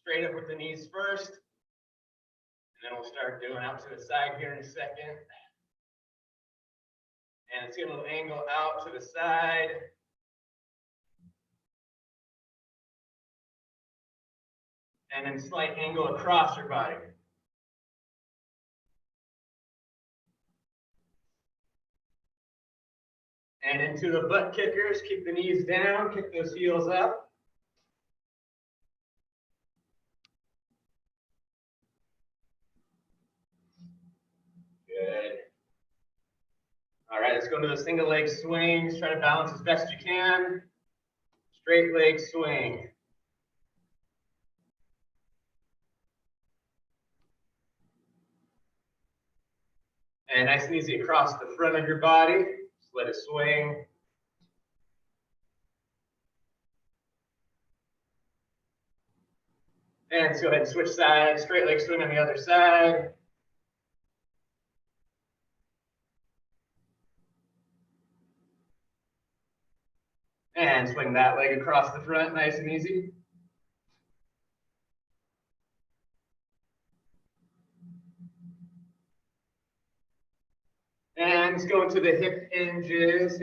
straight up with the knees first. And then we'll start doing out to the side here in a second. And let's get a little angle out to the side. And then slight angle across your body. And into the butt kickers, keep the knees down, kick those heels up. Good. All right, let's go into the single leg swings. Try to balance as best you can. Straight leg swing. And nice and easy across the front of your body. Just let it swing. And let's go ahead and switch sides. Straight leg swing on the other side. And swing that leg across the front, nice and easy. And let's go into the hip hinges,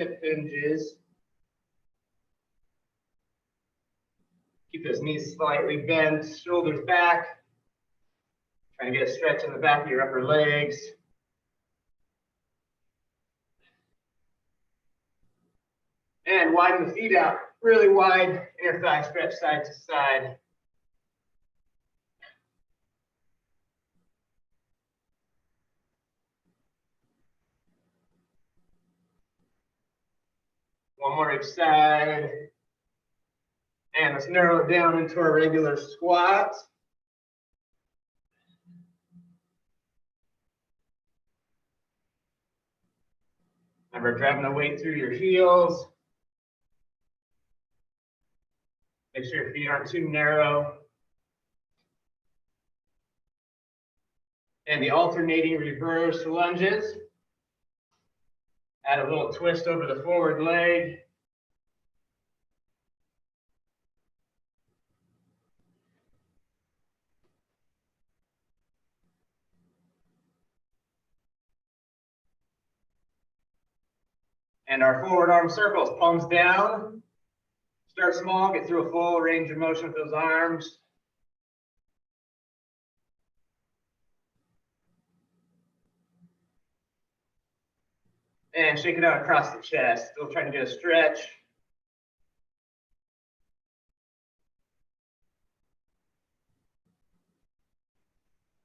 Keep those knees slightly bent, shoulders back. Trying to get a stretch in the back of your upper legs. And widen the feet out, really wide, inner thigh stretch side to side. One more each side. And let's narrow it down into our regular squat. Remember, driving the weight through your heels. Make sure your feet aren't too narrow. And the alternating reverse lunges. Add a little twist over the forward leg. And our forward arm circles, palms down. Start small, get through a full range of motion with those arms. And shake it out across the chest. Still trying to get a stretch.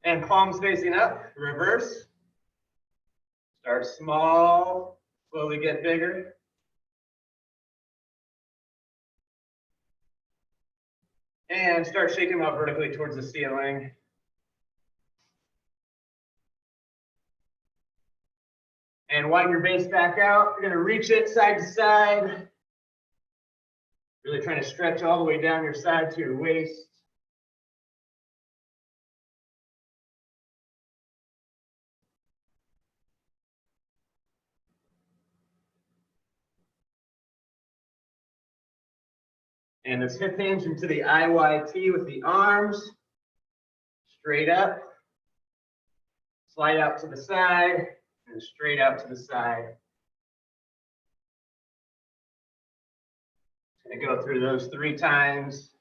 And palms facing up, reverse. Start small, slowly get bigger. And start shaking them out vertically towards the ceiling. And widen your base back out. You're going to reach it side to side. Really trying to stretch all the way down your side to your waist. And let's hip hinge into the IYT with the arms. Straight up. Slide out to the side. And straight out to the side. Going to go through those 3 times.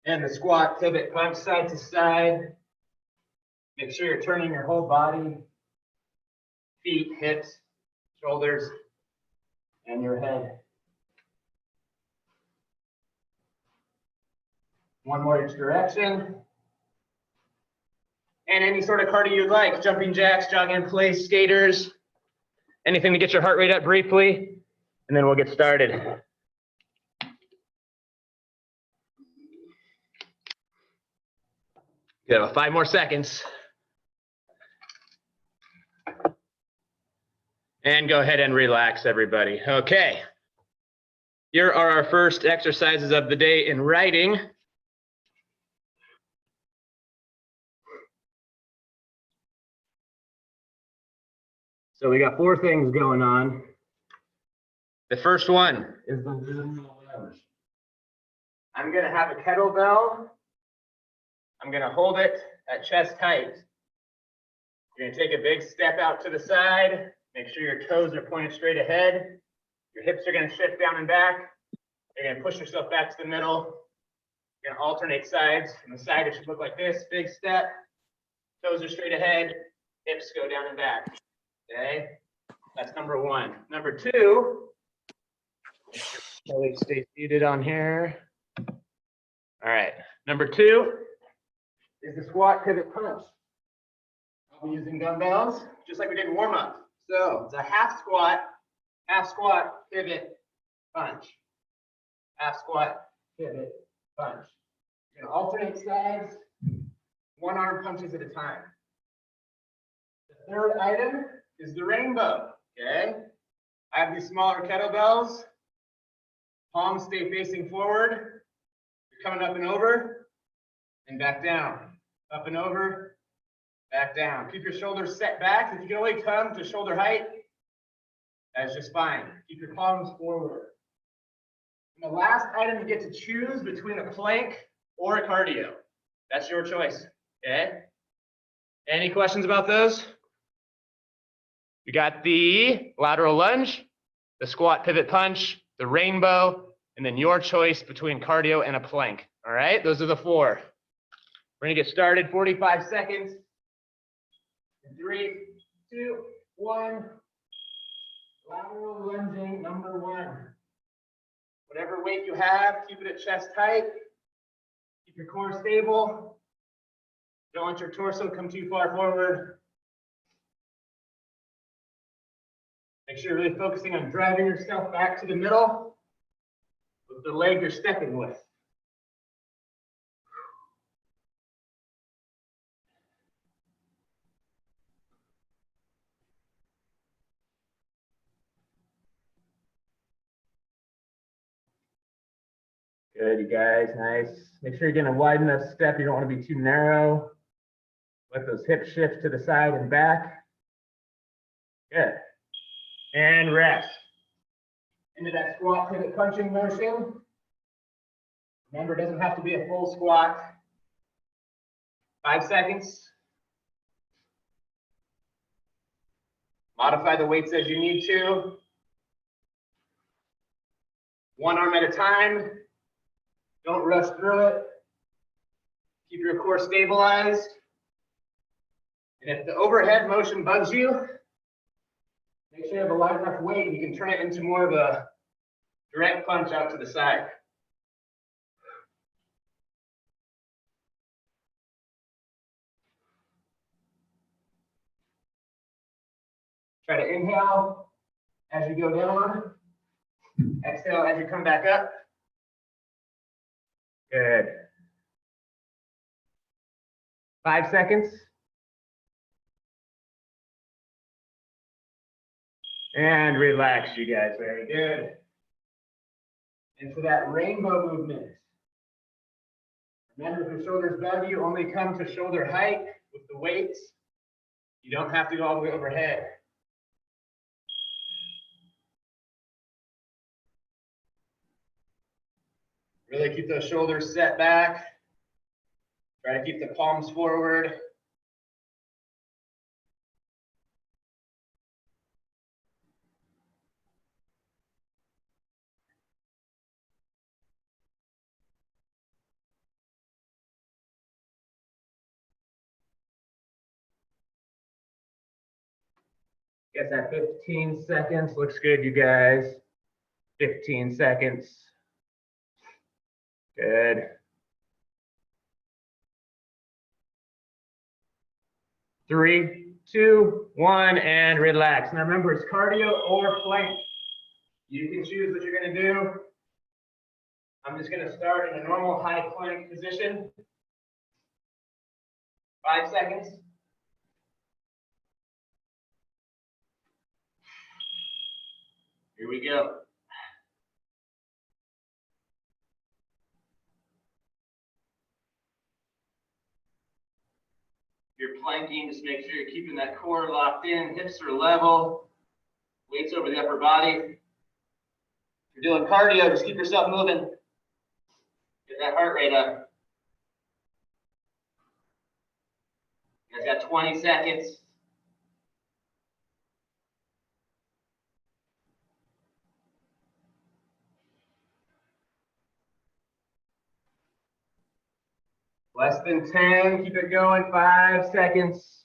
And the squat pivot punch side to side. Make sure you're turning your whole body, feet, hips, shoulders, and your head. One more each direction. And any sort of cardio you'd like, jumping jacks, jog in place, skaters, anything to get your heart rate up briefly, and then we'll get started. You have 5 more seconds. And go ahead and relax, everybody. Okay. Here are our first exercises of the day in writing. So we got 4 things going on. The first one is the lateral lunge. I'm gonna have a kettlebell. I'm gonna hold it at chest height. You're gonna take a big step out to the side. Make sure your toes are pointed straight ahead. Your hips are gonna shift down and back. You're gonna push yourself back to the middle. You're gonna alternate sides. From the side, it should look like this, big step. Toes are straight ahead, hips go down and back, okay? That's number one. Number two, stay seated on here. All right, number two is the squat pivot punch. I'll be using dumbbells, just like we did in warm up. So it's a half squat, pivot, punch. Half squat, pivot, punch. You're gonna alternate sides, one arm punches at a time. The third item is the rainbow, okay? I have these smaller kettlebells. Palms stay facing forward. You're coming up and over and back down. Up and over, back down. Keep your shoulders set back. If you can only come to shoulder height, that's just fine. Keep your palms forward. And the last item, you get to choose between a plank or a cardio. That's your choice, okay? Any questions about those? We got the lateral lunge, the squat pivot punch, the rainbow, and then your choice between cardio and a plank. All right, those are the four. We're gonna get started, 45 seconds. In 3, 2, 1. Lateral lunging, number one. Whatever weight you have, keep it at chest height. Keep your core stable. Don't let your torso come too far forward. Make sure you're really focusing on driving yourself back to the middle with the leg you're stepping with. Good, you guys, nice. Make sure you're getting a wide enough step. You don't want to be too narrow. Let those hips shift to the side and back. Good. And rest. Into that squat pivot punching motion. Remember, it doesn't have to be a full squat. 5 seconds. Modify the weights as you need to. One arm at a time. Don't rush through it. Keep your core stabilized. And if the overhead motion bugs you, make sure you have a light enough weight and you can turn it into more of a direct punch out to the side. Try to inhale as you go down. Exhale as you come back up. Good. 5 seconds. And relax, you guys. Very good. Into that rainbow movement. Remember, if your shoulders bug you, only come to shoulder height with the weights. You don't have to go all the way overhead. Really keep those shoulders set back. Try to keep the palms forward. Guess that 15 seconds looks good, you guys. 15 seconds. Good. 3, 2, 1, and relax. Now remember, it's cardio or plank. You can choose what you're going to do. I'm just going to start in a normal high plank position. 5 seconds. Here we go. If you're planking, just make sure you're keeping that core locked in, hips are level, weights over the upper body. If you're doing cardio, just keep yourself moving. Get that heart rate up. You guys got 20 seconds. Less than 10, keep it going, 5 seconds.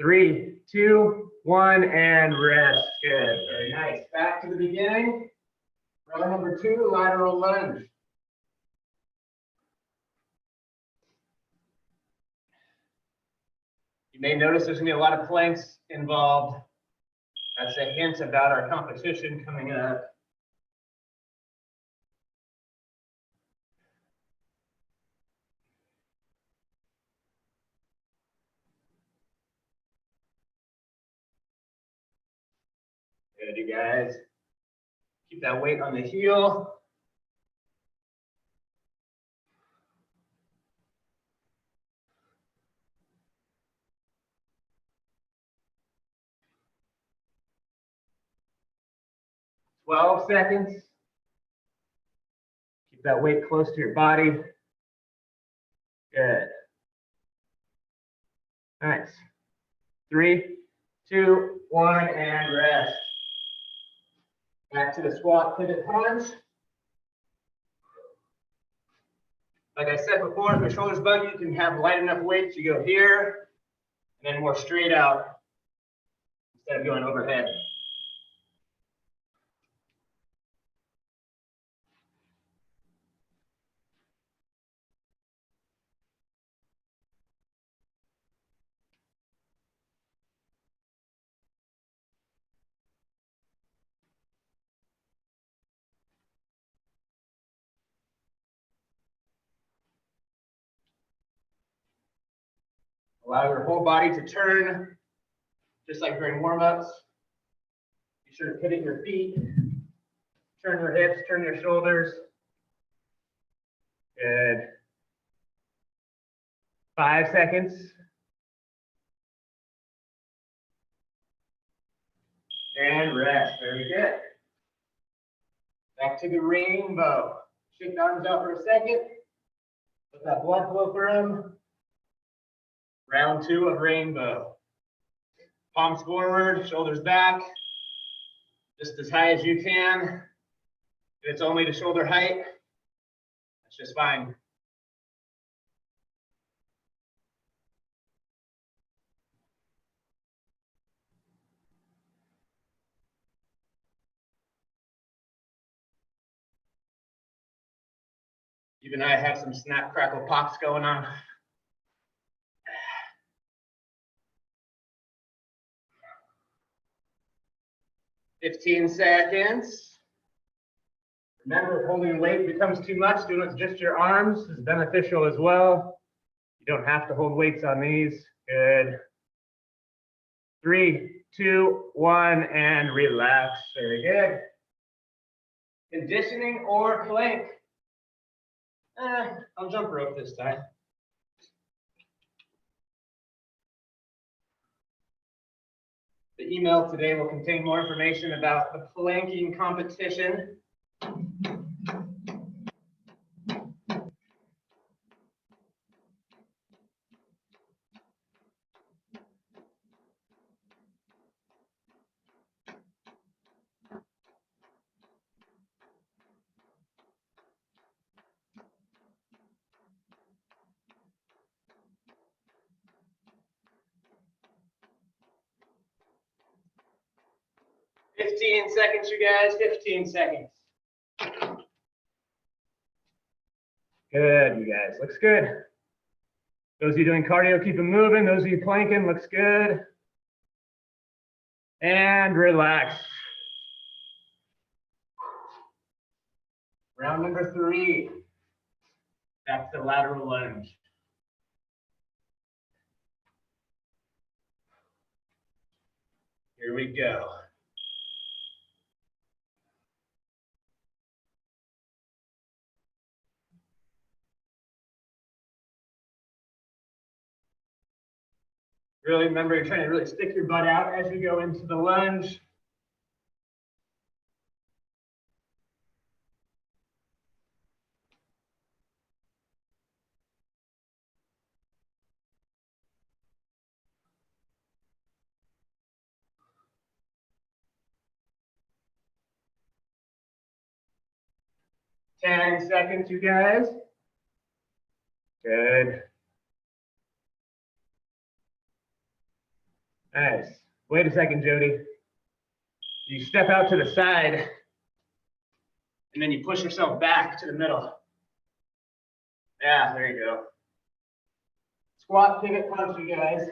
3, 2, 1, and rest. Good, very nice. Back to the beginning. Row number 2, lateral lunge. You may notice there's gonna be a lot of planks involved. That's a hint about our competition coming up. Good, you guys. Keep that weight on the heel. Twelve seconds. Keep that weight close to your body. Good. Nice. 3, 2, 1, and rest. Back to the squat pivot punch. Like I said before, if your shoulders bug, you can have light enough weight to go here, and then more straight out instead of going overhead. Allow your whole body to turn, just like during warm-ups. Be sure to pivot your feet, turn your hips, turn your shoulders. Good. 5 seconds. And rest. Very good. Back to the rainbow. Shake the arms out for a second. Let that blood flow through them. Round 2 of rainbow. Palms forward, shoulders back. Just as high as you can. If it's only to shoulder height, that's just fine. Even I have some snap, crackle, pops going on. "15 seconds. Remember, if holding weight becomes too much, doing it with just your arms is beneficial as well. You don't have to hold weights on these. Good. 3, 2, 1, and relax. Very good. Conditioning or plank? I'll jump rope this time. The email today will contain more information about the planking competition. "15 seconds, you guys, 15 seconds. Good, you guys, looks good. Those of you doing cardio, keep them moving. Those of you planking, looks good. And relax. Round number 3. Back to lateral lunge. Here we go. Really remember, you're trying to really stick your butt out as you go into the lunge. 10 seconds, you guys. Good. Nice. Wait a second, Jody. You step out to the side, and then you push yourself back to the middle. Yeah, there you go. Squat, pivot, punch, you guys.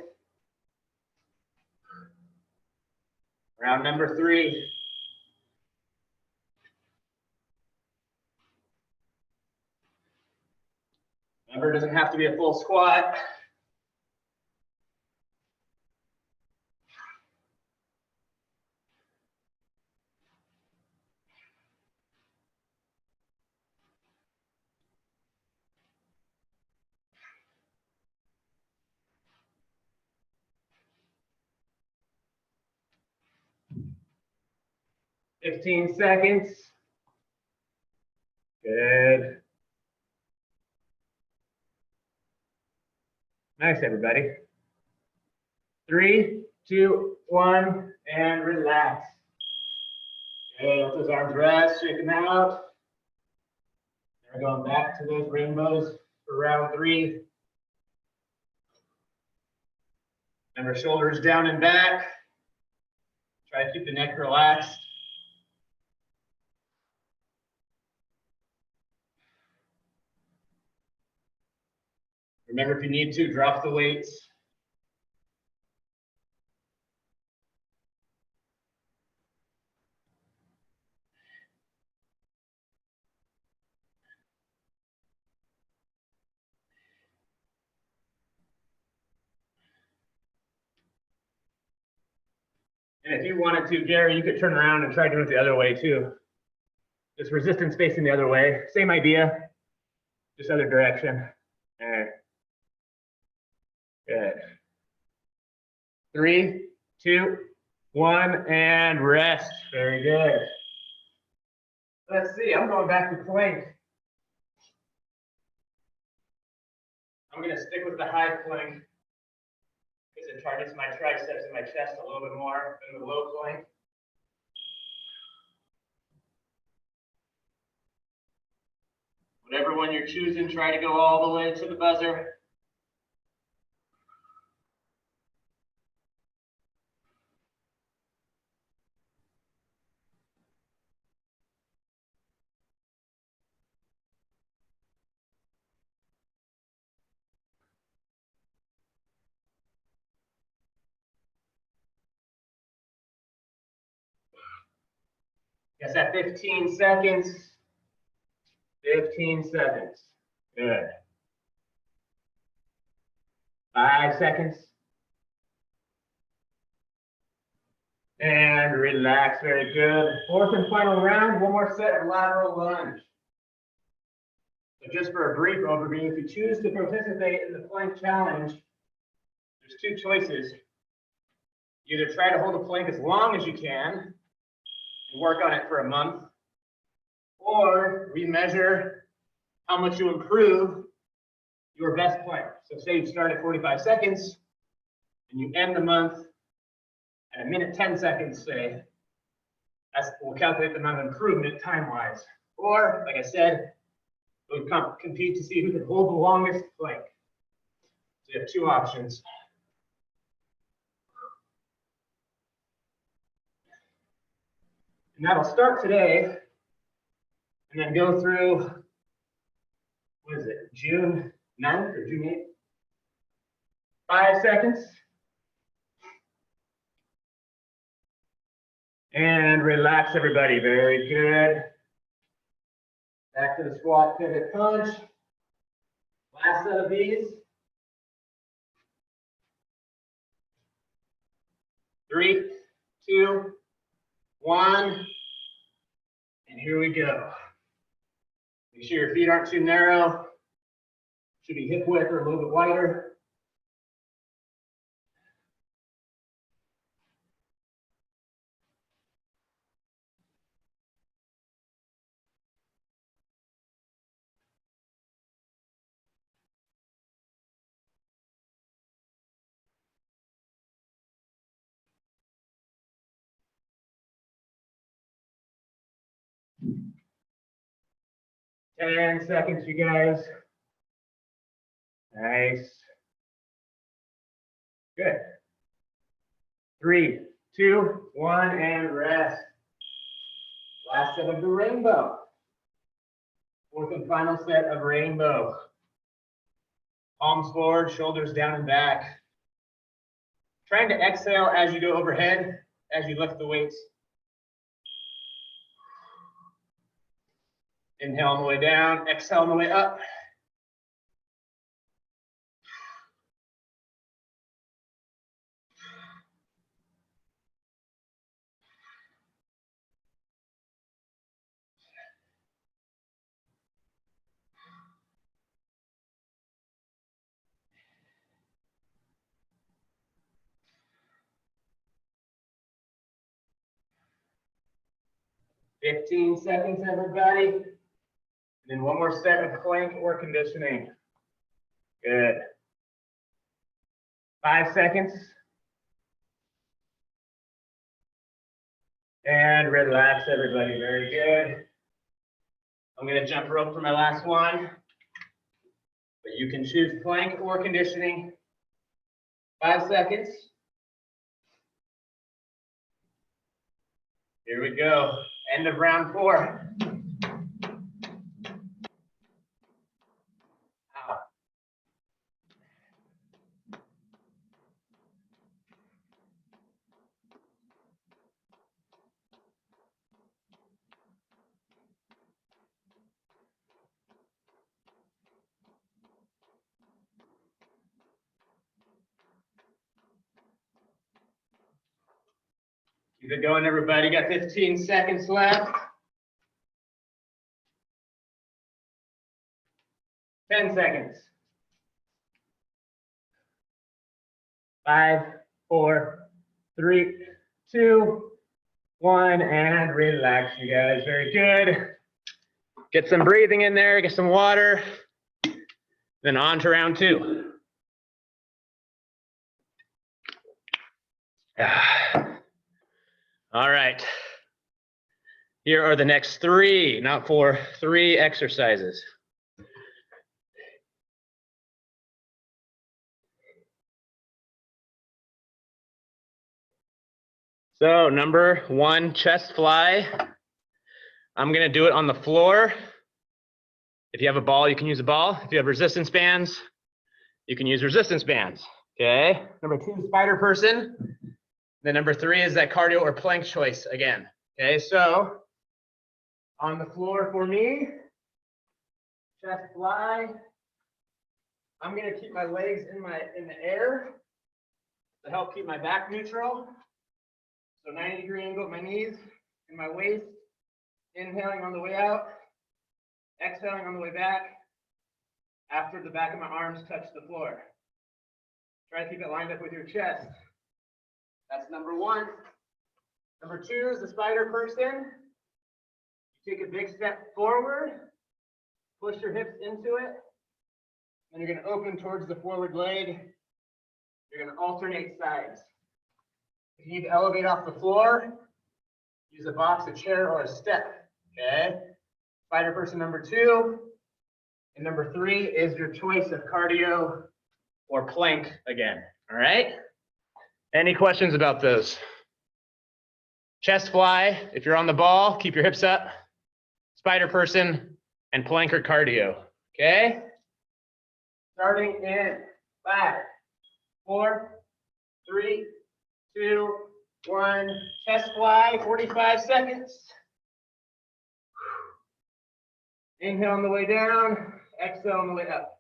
Round number 3. Remember, it doesn't have to be a full squat. Fifteen seconds. Good. Nice, everybody. 3, 2, 1, and relax. Good. Let those arms rest, shake them out. We're going back to those rainbows for round 3. Remember, shoulders down and back. Try to keep the neck relaxed. Remember, if you need to, drop the weights. And if you wanted to, Gary, you could turn around and try doing it the other way too. Just resistance facing the other way. Same idea, just other direction. All right. Good. 3, 2, 1, and rest. Very good. Let's see, I'm going back to plank. I'm going to stick with the high plank because it targets my triceps and my chest a little bit more than the low plank. Whatever one you're choosing, try to go all the way to the buzzer. Yes, at 15 seconds. 15 seconds. Good. 5 seconds. And relax, very good. 4th and final round, one more set of lateral lunge. So just for a brief overview, if you choose to participate in the plank challenge, there's 2 choices. Either try to hold the plank as long as you can and work on it for a month, or we measure how much you improve your best plank. So say you start at 45 seconds and you end the month at 1 minute 10 seconds, say, we'll calculate the amount of improvement time-wise. Or, like I said, we'll compete to see who can hold the longest plank. So you have 2 options. And that'll start today and then go through, what is it, June 9th or June 8th? 5 seconds. And relax, everybody. Very good. Back to the squat, pivot, punch. Last set of these. 3, 2, 1. And here we go. Make sure your feet aren't too narrow. Should be hip width or a little bit wider. 10 seconds, you guys. Nice. Good. 3, 2, 1, and rest. Last set of the rainbow. Fourth and final set of rainbow. Palms forward, shoulders down and back. Trying to exhale as you go overhead, as you lift the weights. Inhale on the way down, exhale on the way up. Fifteen seconds, everybody. And then one more set of plank or conditioning. Good. 5 seconds. And relax, everybody. Very good. I'm going to jump rope for my last one. But you can choose plank or conditioning. 5 seconds. Here we go. End of round 4. Keep it going, everybody. Got 15 seconds left. 10 seconds. 5, 4, 3, 2, 1, and relax, you guys. Very good. Get some breathing in there, get some water. Then on to round 2. All right. Here are the next 3, not 4, 3 exercises. So number 1, chest fly. I'm gonna do it on the floor. If you have a ball, you can use a ball. If you have resistance bands, you can use resistance bands, okay? Number 2, spider person. Then number 3 is that cardio or plank choice again, okay? So on the floor for me, chest fly. I'm gonna keep my legs in the air to help keep my back neutral. So 90-degree angle at my knees and my waist. Inhaling on the way out, exhaling on the way back. After the back of my arms touch the floor. Try to keep it lined up with your chest. That's number 1. Number 2 is the spider person. You take a big step forward, push your hips into it, and you're going to open towards the forward leg. You're going to alternate sides. If you need to elevate off the floor, use a box, a chair, or a step, okay? Spider person number 2. And number 3 is your choice of cardio or plank again, all right? Any questions about those? Chest fly, if you're on the ball, keep your hips up. Spider person and plank or cardio, okay? Starting in 5, 4, 3, 2, 1. Chest fly, 45 seconds. Inhale on the way down, exhale on the way up.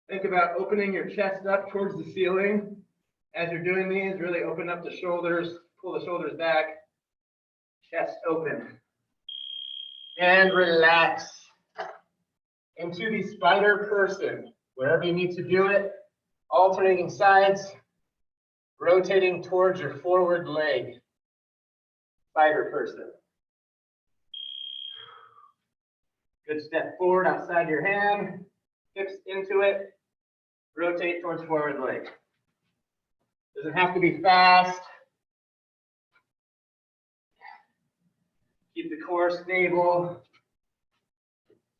Think about opening your chest up towards the ceiling. As you're doing these, really open up the shoulders, pull the shoulders back, chest open. And relax into the spider person. Wherever you need to do it, alternating sides, rotating towards your forward leg. Spider person. Good step forward outside your hand, hips into it, rotate towards forward leg. Doesn't have to be fast. Keep the core stable.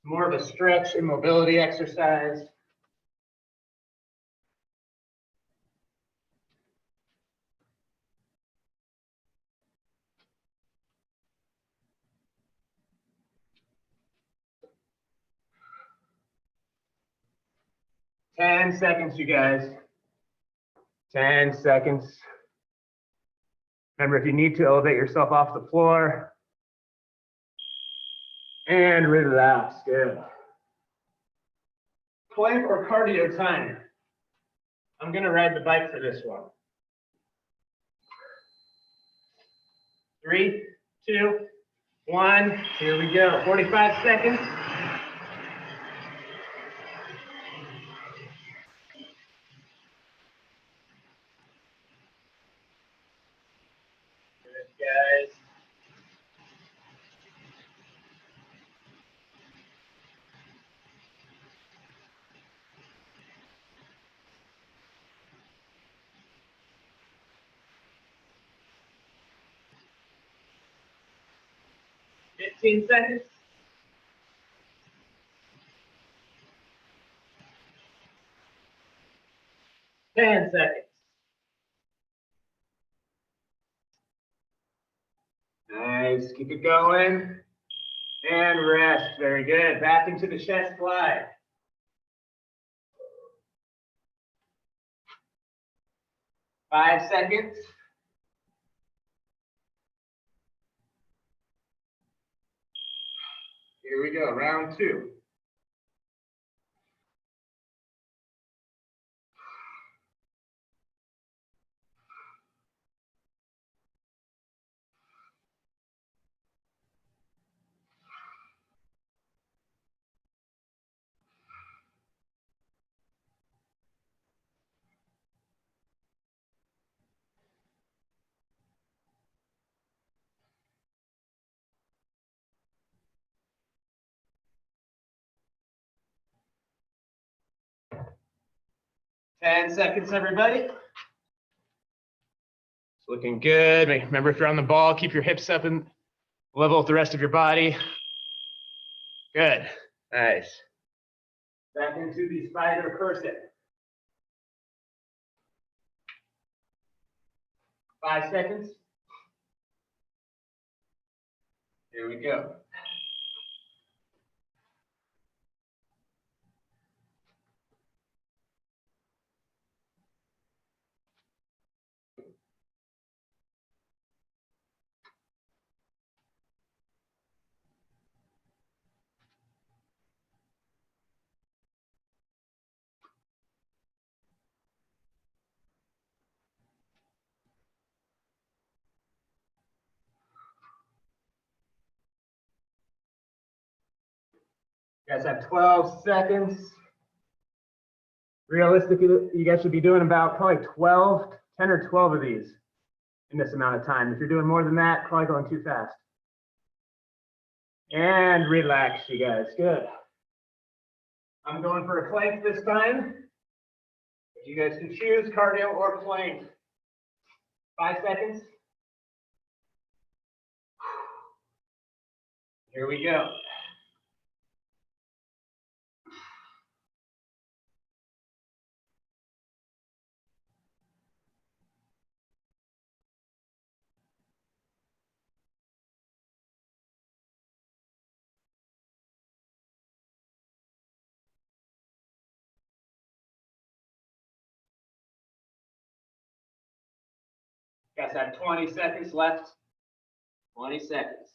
More of a stretch and mobility exercise. Ten seconds, you guys. 10 seconds. Remember, if you need to, elevate yourself off the floor. And relax, good. Plank or cardio time. I'm gonna ride the bike for this one. 3, 2, 1, here we go. 45 seconds. Good, guys. Fifteen seconds. 10 seconds. Nice, keep it going. And rest, very good. Back into the chest fly. 5 seconds. Here we go, round 2. Ten seconds, everybody. It's looking good. Remember, if you're on the ball, keep your hips up and level with the rest of your body. Good. Nice. Back into the spider person. 5 seconds. Here we go. You guys have 12 seconds. Realistically, you guys should be doing about probably 10 or 12 of these in this amount of time. If you're doing more than that, probably going too fast. And relax, you guys, good. I'm going for a plank this time. You guys can choose cardio or plank. 5 seconds. Here we go. You guys have 20 seconds left. 20 seconds.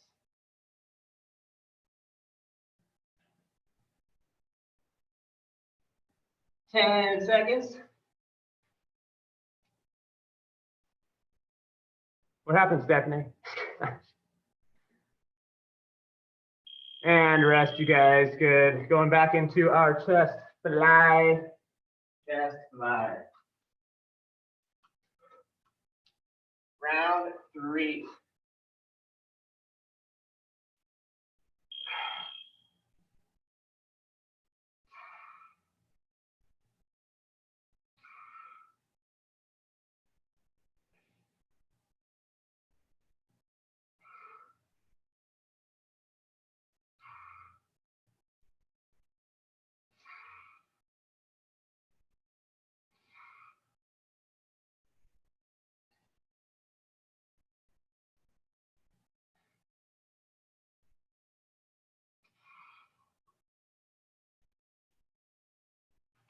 10 seconds. What happens, Stephanie? And rest, you guys. Good. Going back into our chest fly. chest fly. Round 3.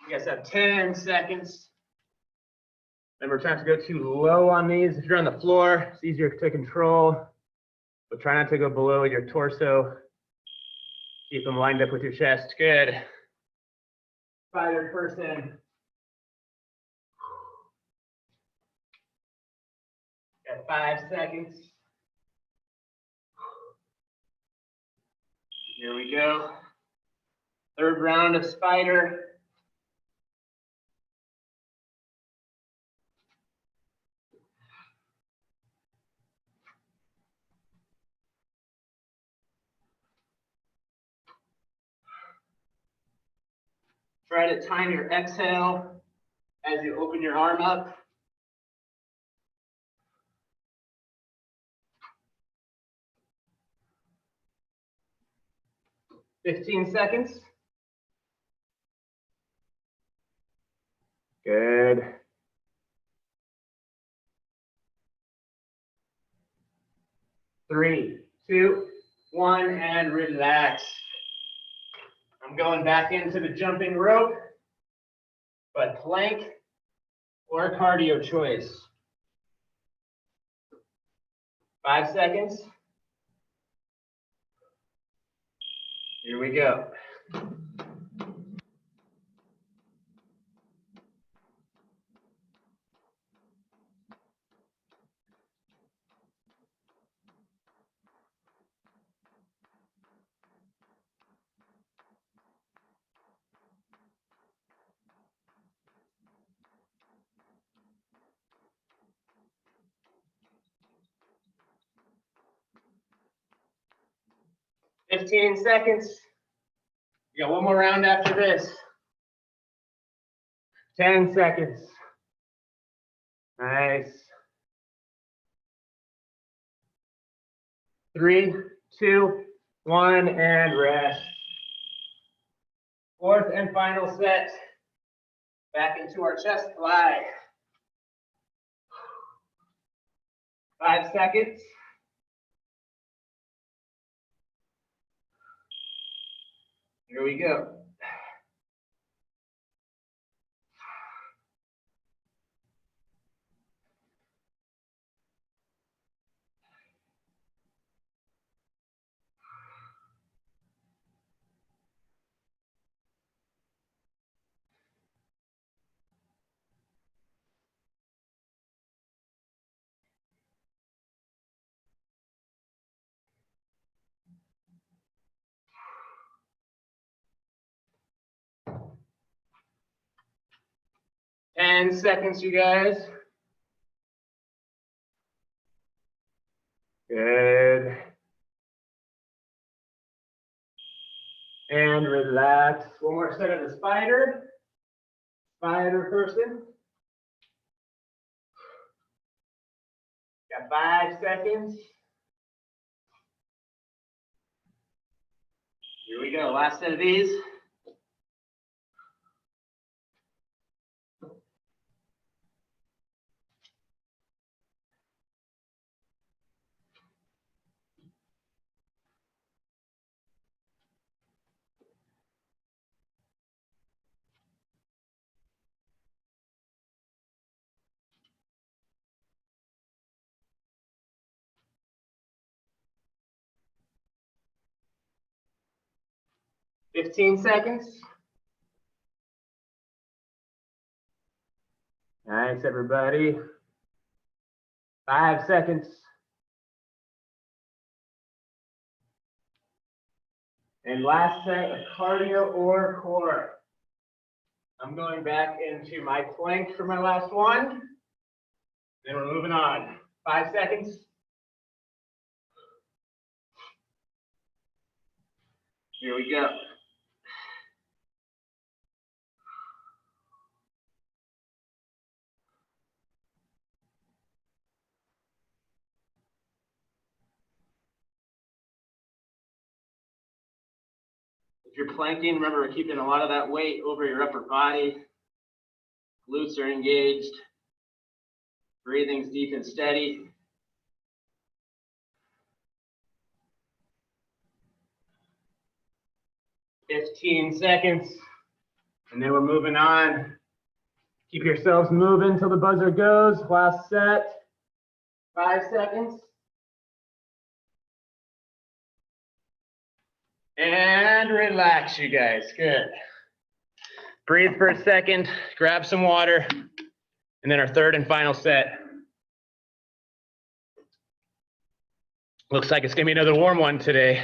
You guys have 10 seconds. Remember, try not to go too low on these. If you're on the floor, it's easier to control, but try not to go below your torso. Keep them lined up with your chest. Good. Spider person. Got 5 seconds. Here we go. Third round of spider. Try to time your exhale as you open your arm up. 15 seconds. Good. 3, 2, 1, and relax. I'm going back into the jumping rope, but plank or cardio choice. 5 seconds. Here we go. Fifteen seconds. You got one more round after this. 10 seconds. Nice. 3, 2, 1, and rest. Fourth and final set. Back into our chest fly. 5 seconds. Here we go. Ten seconds, you guys. Good. And relax. One more set of the spider. Spider person. Got 5 seconds. Here we go. Last set of these. Fifteen seconds. Nice, everybody. 5 seconds. And last set of cardio or core. I'm going back into my plank for my last one. Then we're moving on. 5 seconds. Here we go. If you're planking, remember we're keeping a lot of that weight over your upper body. Glutes are engaged. Breathing's deep and steady. "15 seconds, and then we're moving on. Keep yourselves moving till the buzzer goes. Last set, 5 seconds. And relax, you guys, good. Breathe for a second, grab some water, and then our third and final set. Looks like it's gonna be another warm one today.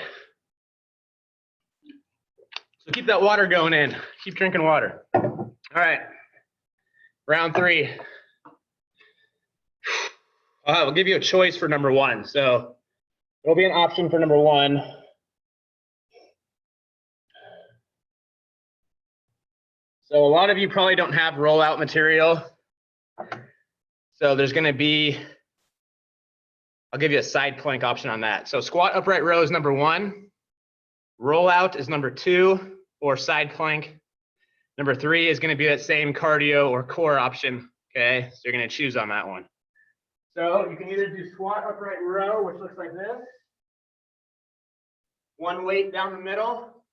So keep that water going in. Keep drinking water. All right, round 3. We'll give you a choice for number 1. So there'll be an option for number 1. So a lot of you probably don't have rollout material. So there's gonna be, I'll give you a side plank option on that. So squat upright row is number 1. Rollout is number 2, or side plank. Number 3 is gonna be that same cardio or core option, okay? So you're gonna choose on that one. So you can either do squat upright row, which looks like this. One weight down the middle,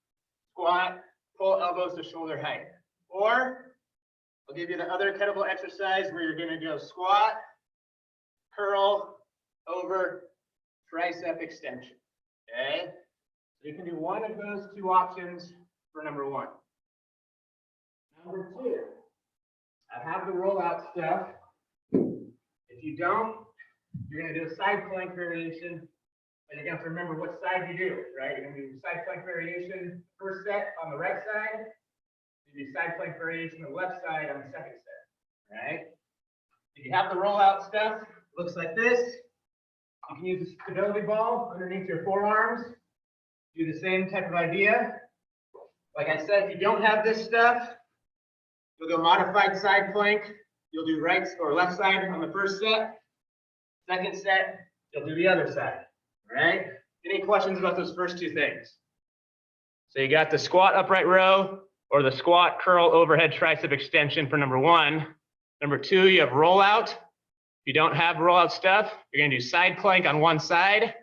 squat, pull elbows to shoulder height. Or I'll give you the other kettlebell exercise where you're gonna go squat, curl, over, tricep extension, okay? So you can do one of those 2 options for number 1. Number 2, I have the rollout stuff. If you don't, you're gonna do a side plank variation, but you're gonna have to remember what side you do, right? You're gonna do side plank variation, first set on the right side, you do side plank variation on the left side on the second set, right? If you have the rollout stuff, it looks like this. You can use a stability ball underneath your forearms. Do the same type of idea. Like I said, if you don't have this stuff, you'll go modified side plank. You'll do right or left side on the first set. Second set, you'll do the other side, all right? Any questions about those first 2 things? So you got the squat upright row or the squat curl overhead tricep extension for number 1. Number 2, you have rollout. If you don't have rollout stuff, you're gonna do side plank on one side,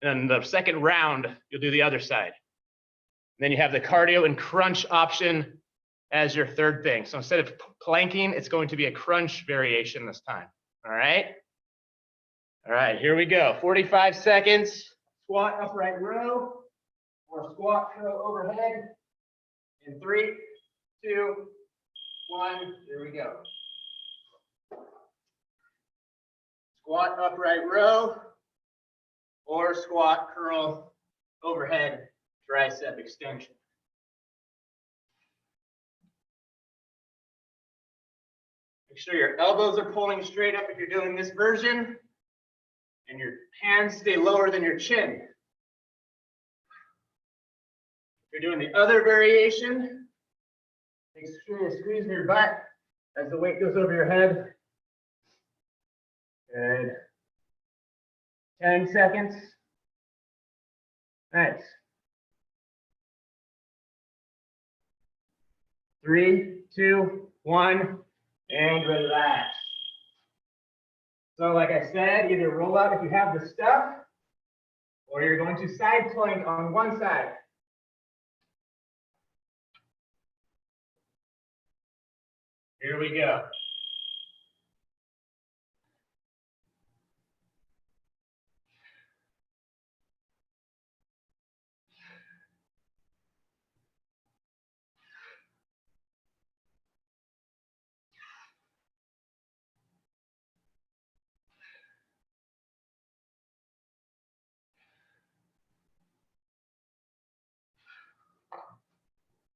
and then the second round, you'll do the other side. And then you have the cardio and crunch option as your third thing. So instead of planking, it's going to be a crunch variation this time, all right? All right, here we go. 45 seconds, squat upright row or squat curl overhead. In 3, 2, 1, here we go. Squat upright row or squat curl overhead tricep extension. Make sure your elbows are pulling straight up if you're doing this version, and your hands stay lower than your chin. If you're doing the other variation, make sure you squeeze your butt as the weight goes over your head. Good. 10 seconds. Nice. 3, 2, 1, and relax. So like I said, either roll out if you have the stuff, or you're going to side plank on one side. Here we go.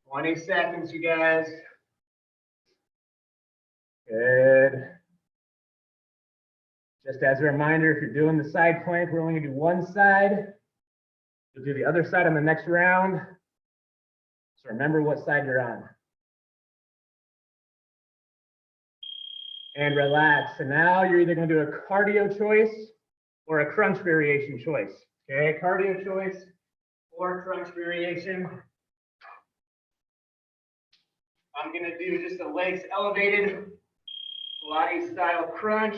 "20 seconds, you guys. Good. Just as a reminder, if you're doing the side plank, we're only gonna do one side. You'll do the other side on the next round. So remember what side you're on. And relax. So now you're either gonna do a cardio choice or a crunch variation choice. Okay, cardio choice or crunch variation. I'm gonna do just a legs elevated Pilates style crunch.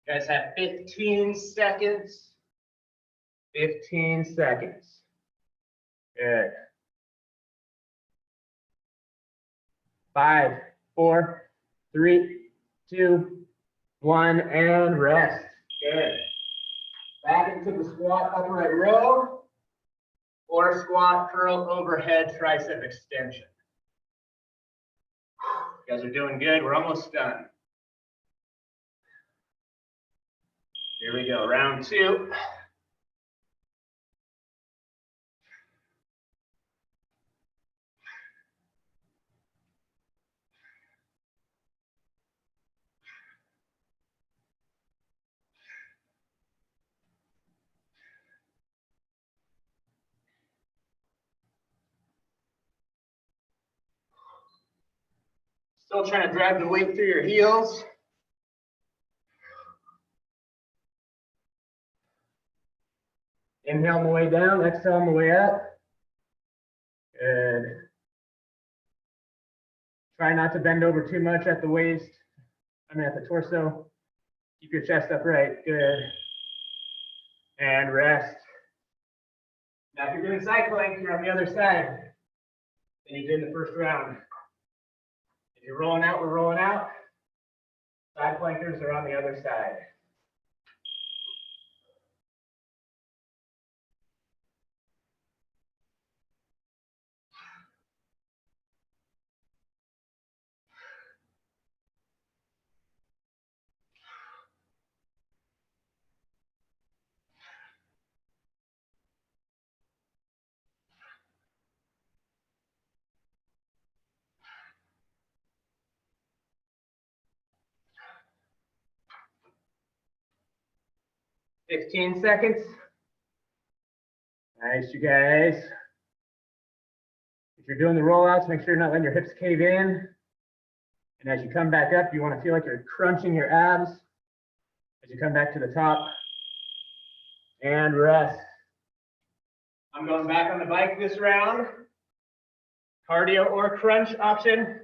You guys have 15 seconds. 15 seconds. Good. 5, 4, 3, 2, 1, and rest. Good. Back into the squat upright row or squat curl overhead tricep extension. You guys are doing good. We're almost done. Here we go, round 2. Still trying to drive the weight through your heels. Inhale on the way down, exhale on the way up. Good. Try not to bend over too much at the waist. I mean at the torso. Keep your chest upright. Good. And rest. Now if you're doing side plank, you're on the other side than you did in the first round. If you're rolling out, we're rolling out. Side plankers are on the other side. $15 seconds. Nice, you guys. If you're doing the rollouts, make sure you're not letting your hips cave in. And as you come back up, you want to feel like you're crunching your abs as you come back to the top. And rest. I'm going back on the bike this round. Cardio or crunch option.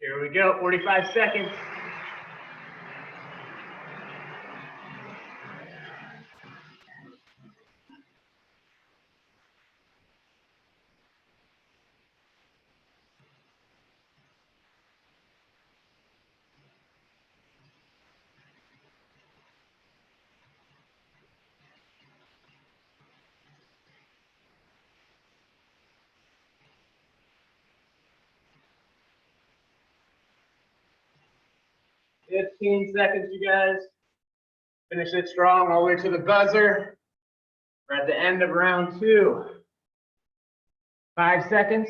Here we go, 45 seconds. $15 seconds, you guys. Finish it strong all the way to the buzzer. We're at the end of round 2. 5 seconds.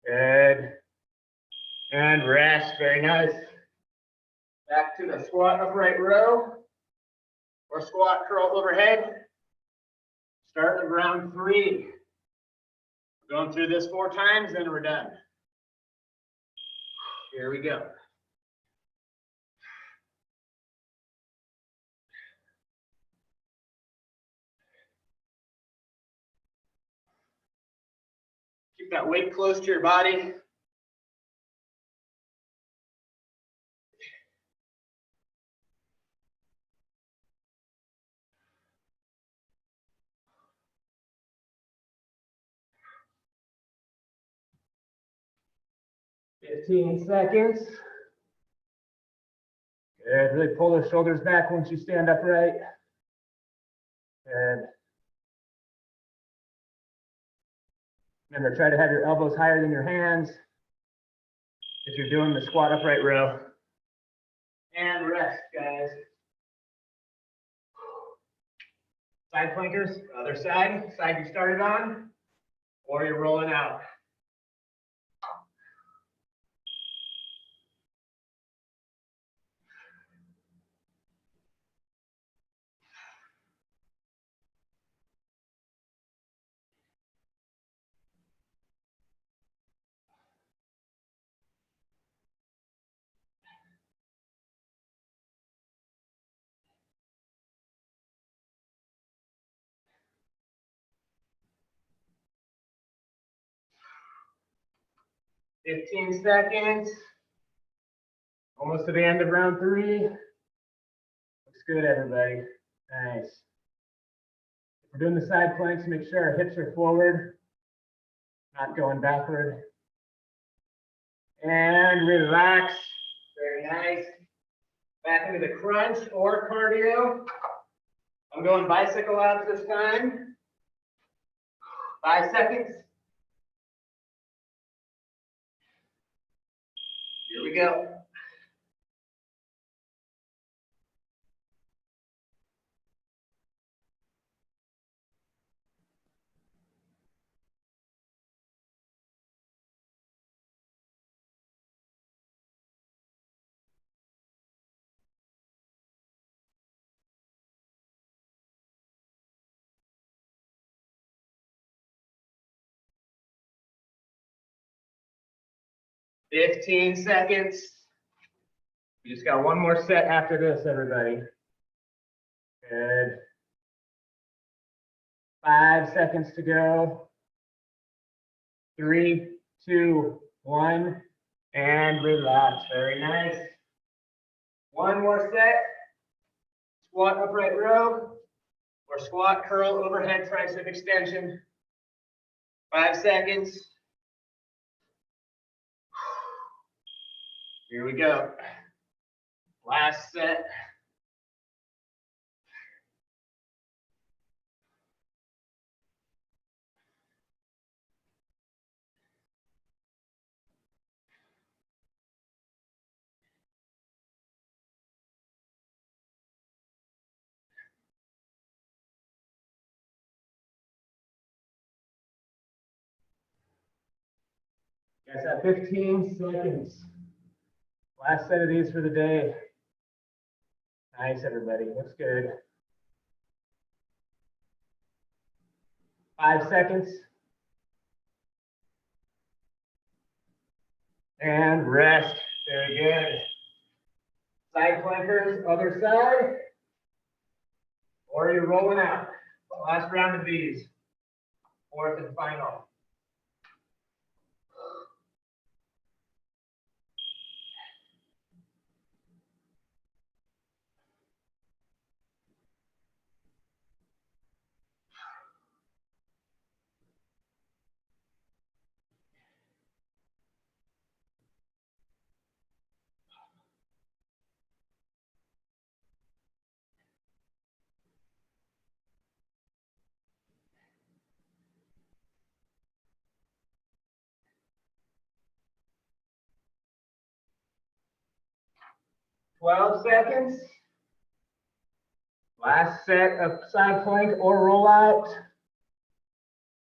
Good. And rest. Very nice. Back to the squat upright row or squat curl overhead. Start of round 3. We're going through this 4 times, then we're done. Here we go. Keep that weight close to your body. 15 seconds. Good. Really pull those shoulders back once you stand upright. Good. Remember, try to have your elbows higher than your hands if you're doing the squat upright row. And rest, guys. Side plankers, other side, side you started on, or you're rolling out. Fifteen seconds. Almost to the end of round 3. Looks good, everybody. Nice. If we're doing the side planks, make sure our hips are forward, not going backward. And relax. Very nice. Back into the crunch or cardio. I'm going bicycle abs this time. 5 seconds. Here we go. Fifteen seconds. We just got one more set after this, everybody. Good. 5 seconds to go. 3, 2, 1, and relax. Very nice. One more set. Squat upright row, or squat curl overhead tricep extension. 5 seconds. Here we go. Last set. You guys have 15 seconds. Last set of these for the day. Nice, everybody. Looks good. 5 seconds. And rest. Very good. Side plankers, other side. Or you're rolling out. Last round of these. 4th and final. Twelve seconds. Last set of side plank or roll out.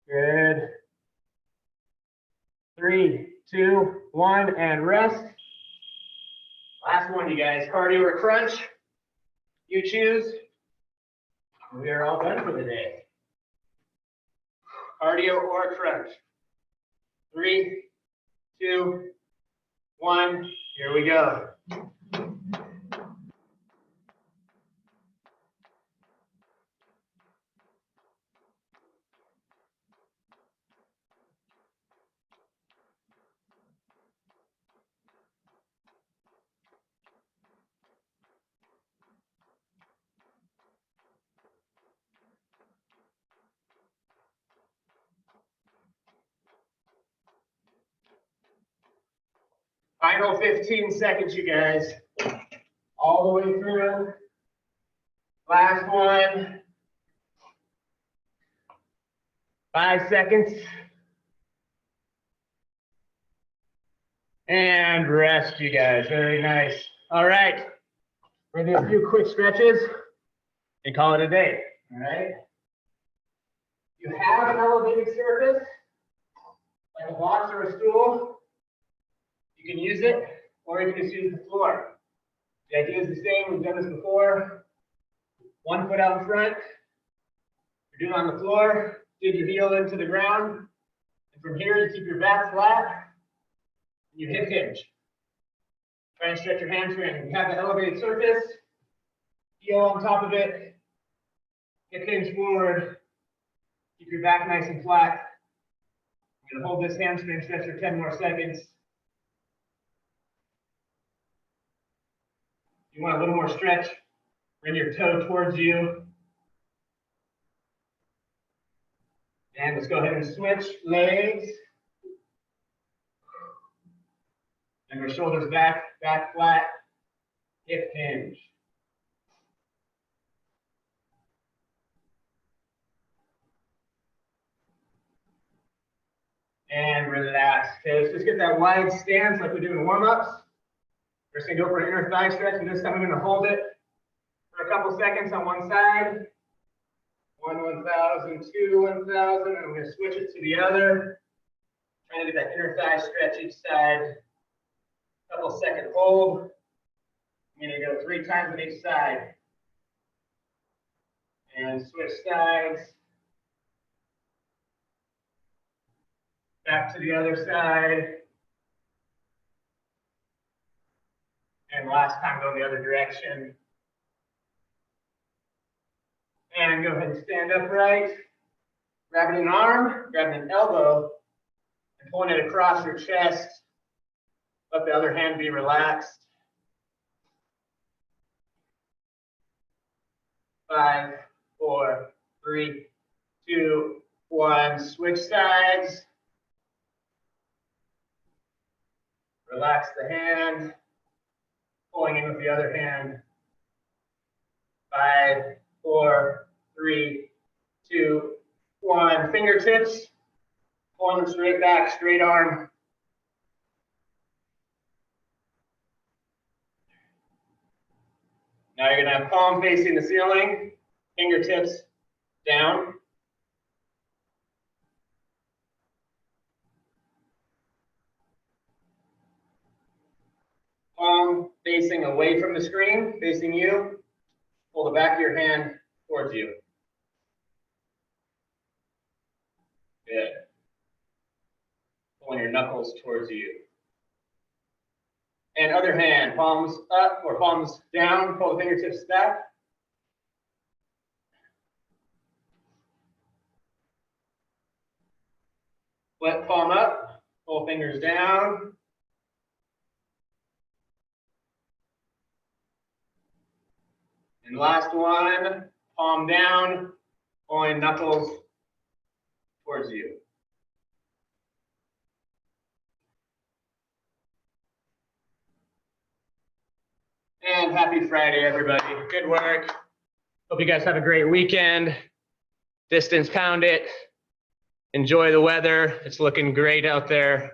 Good. 3, 2, 1, and rest. Last one, you guys. Cardio or crunch. You choose. We are all done for the day. Cardio or crunch. 3, 2, 1. Here we go. Final 15 seconds, you guys. All the way through. Last one. 5 seconds. And rest, you guys. Very nice. All right. We're gonna do a few quick stretches and call it a day. All right. You have an elevated surface, like a box or a stool. You can use it, or you can just use the floor. The idea is the same. We've done this before. 1 foot out in front. You're doing on the floor. Dig your heel into the ground. And from here, you keep your back flat. And you hip hinge. Try and stretch your hamstring. You have the elevated surface. Heel on top of it. Hip hinge forward. Keep your back nice and flat. I'm going to hold this hamstring stretch for 10 more seconds. You want a little more stretch. Bring your toe towards you. And let's go ahead and switch legs. And our shoulders back, back flat, hip hinge. And relax. Okay, let's just get that wide stance like we do in warm-ups. We're just gonna go for an inner thigh stretch, and this time I'm gonna hold it for a couple seconds on one side. 1, 1,000, 2, 1,000, and I'm gonna switch it to the other. Trying to get that inner thigh stretch each side. Couple second hold. I'm gonna go 3 times on each side. And switch sides. Back to the other side. And last time, go the other direction. And go ahead and stand upright. Grabbing an arm, grabbing an elbow, and pulling it across your chest. Let the other hand be relaxed. 5, 4, 3, 2, 1. Switch sides. Relax the hand. Pulling in with the other hand. 5, 4, 3, 2, 1. Fingertips. Pulling them straight back, straight arm. Now you're going to have palm facing the ceiling, fingertips down. Palm facing away from the screen, facing you. Pull the back of your hand towards you. Good. Pulling your knuckles towards you. And other hand, palms up or palms down, pull the fingertips back. Left palm up, pull fingers down. And last one, palm down, pulling knuckles towards you. And happy Friday, everybody. Good work. Hope you guys have a great weekend. Distance pound it. Enjoy the weather. It's looking great out there.